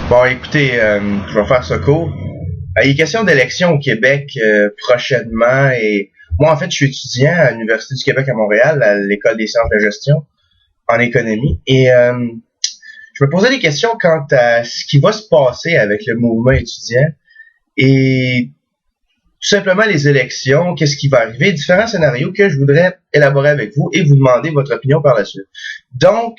Bon, écoutez, je vais faire ça court. Il est question d'élections au Québec prochainement et moi, en fait, je suis étudiant à l'Université du Québec à Montréal, à l'École des sciences de la gestion en économie et je me posais des questions quant à ce qui va se passer avec le mouvement étudiant et tout simplement les élections, qu'est-ce qui va arriver, différents scénarios que je voudrais élaborer avec vous et vous demander votre opinion par la suite. Donc,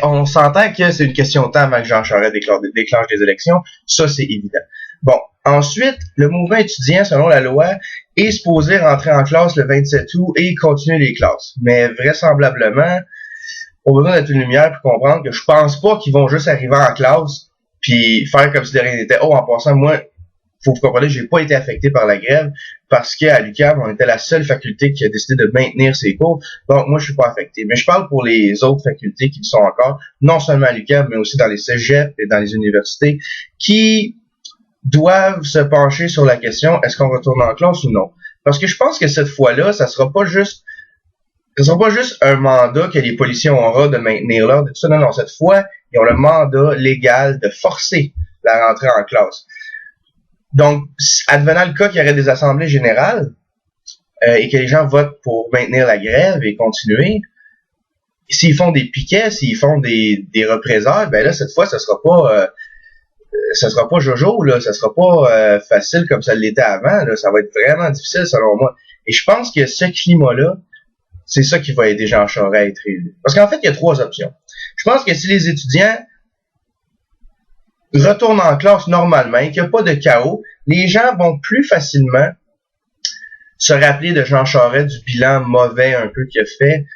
on s'entend que c'est une question de temps avant que Jean Charest déclenche des élections. Ça, c'est évident. Bon. Ensuite, le mouvement étudiant, selon la loi, est supposé rentrer en classe le 27 août et continuer les classes. Mais vraisemblablement, on a besoin d'être une lumière pour comprendre que je pense pas qu'ils vont juste arriver en classe puis faire comme si de rien n'était. Oh, en passant, moi, faut que vous compreniez, j'ai pas été affecté par la grève parce qu'à l'UQAM, on était la seule faculté qui a décidé de maintenir ses cours. Donc, moi, je suis pas affecté. Mais je parle pour les autres facultés qui le sont encore, non seulement à l'UQAM, mais aussi dans les cégeps et dans les universités, qui doivent se pencher sur la question, est-ce qu'on retourne en classe ou non? Parce que je pense que cette fois-là, ça sera pas juste un mandat que les policiers auront de maintenir l'ordre et tout ça. Non, cette fois, ils ont le mandat légal de forcer la rentrée en classe. Donc, advenant le cas qu'il y aurait des assemblées générales et que les gens votent pour maintenir la grève et continuer, s'ils font des piquets, s'ils font des représailles, ben là, cette fois, ça sera pas jojo, là, ça sera pas facile comme ça l'était avant, là, ça va être vraiment difficile selon moi. Et je pense que ce climat-là, c'est ça qui va aider Jean Charest à être élu. Parce qu'en fait, il y a trois options. Je pense que si les étudiants retournent en classe normalement et qu'il n'y a pas de chaos, les gens vont plus facilement se rappeler de Jean Charest, du bilan mauvais un peu qu'il a fait,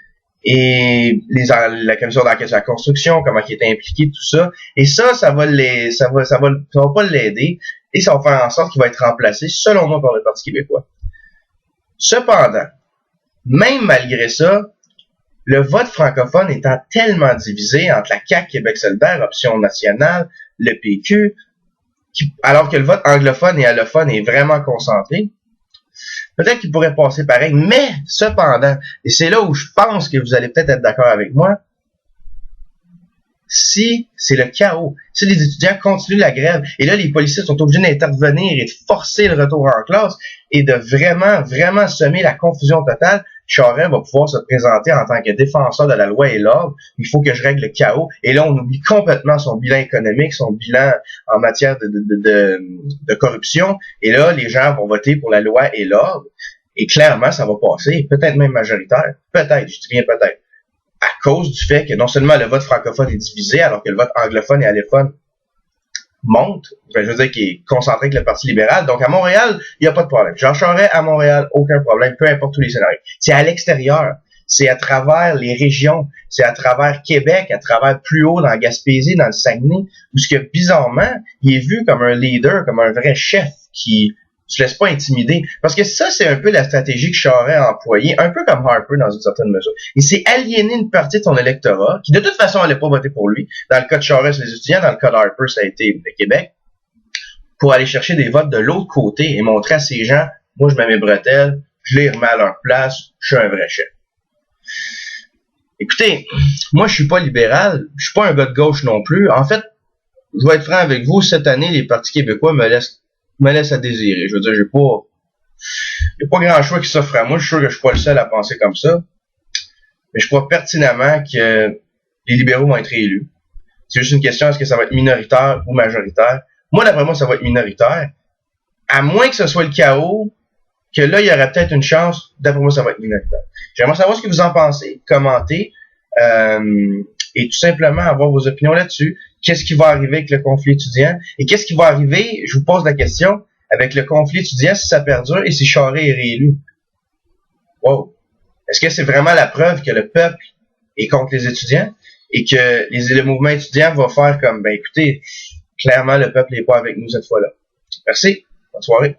et la commission d'enquête sur la construction, comment il était impliqué, tout ça. Et ça va pas l'aider, et ça va faire en sorte qu'il va être remplacé, selon moi, par le Parti québécois. Cependant, même malgré ça, le vote francophone étant tellement divisé entre la CAQ, Québec solidaire, Option nationale, le PQ, alors que le vote anglophone et allophone est vraiment concentré, peut-être qu'il pourrait passer pareil, mais cependant, et c'est là où je pense que vous allez peut-être être d'accord avec moi, si c'est le chaos, si les étudiants continuent la grève, et là les policiers sont obligés d'intervenir et de forcer le retour en classe, et de vraiment semer la confusion totale, Charest va pouvoir se présenter en tant que défenseur de la loi et l'ordre. Il faut que je règle le chaos. Et là, on oublie complètement son bilan économique, son bilan en matière de corruption. Et là, les gens vont voter pour la loi et l'ordre. Et clairement, ça va passer. Peut-être même majoritaire. Peut-être, je dis bien peut-être. À cause du fait que non seulement le vote francophone est divisé, alors que le vote anglophone et allophone monte, je veux dire, qui est concentré avec le Parti libéral. Donc, à Montréal, il n'y a pas de problème. Jean Charest, à Montréal, aucun problème, peu importe tous les scénarios. C'est à l'extérieur. C'est à travers les régions. C'est à travers Québec, à travers plus haut dans la Gaspésie, dans le Saguenay, où ce que, bizarrement, il est vu comme un leader, comme un vrai chef qui se laisse pas intimider. Parce que ça, c'est un peu la stratégie que Charest a employée, un peu comme Harper dans une certaine mesure. Il s'est aliéné une partie de son électorat, qui de toute façon allait pas voter pour lui. Dans le cas de Charest, les étudiants, dans le cas d'Harper, ça a été le Québec, pour aller chercher des votes de l'autre côté et montrer à ces gens, moi je mets mes bretelles, je les remets à leur place, je suis un vrai chef. Écoutez, moi je suis pas libéral, je suis pas un gars de gauche non plus. En fait, je vais être franc avec vous, cette année, les partis québécois me laissent à désirer. Je veux dire, j'ai pas grand choix qui s'offre à moi. Je suis sûr que je suis pas le seul à penser comme ça. Mais je crois pertinemment que les libéraux vont être élus. C'est juste une question, est-ce que ça va être minoritaire ou majoritaire? Moi, d'après moi, ça va être minoritaire. À moins que ce soit le chaos, que là, il y aurait peut-être une chance. D'après moi, ça va être minoritaire. J'aimerais savoir ce que vous en pensez. Commentez. Et tout simplement avoir vos opinions là-dessus. Qu'est-ce qui va arriver avec le conflit étudiant? Et qu'est-ce qui va arriver, je vous pose la question, avec le conflit étudiant si ça perdure et si Charest est réélu? Wow! Est-ce que c'est vraiment la preuve que le peuple est contre les étudiants et que le mouvement étudiant va faire comme, écoutez, clairement, le peuple n'est pas avec nous cette fois-là. Merci. Bonne soirée.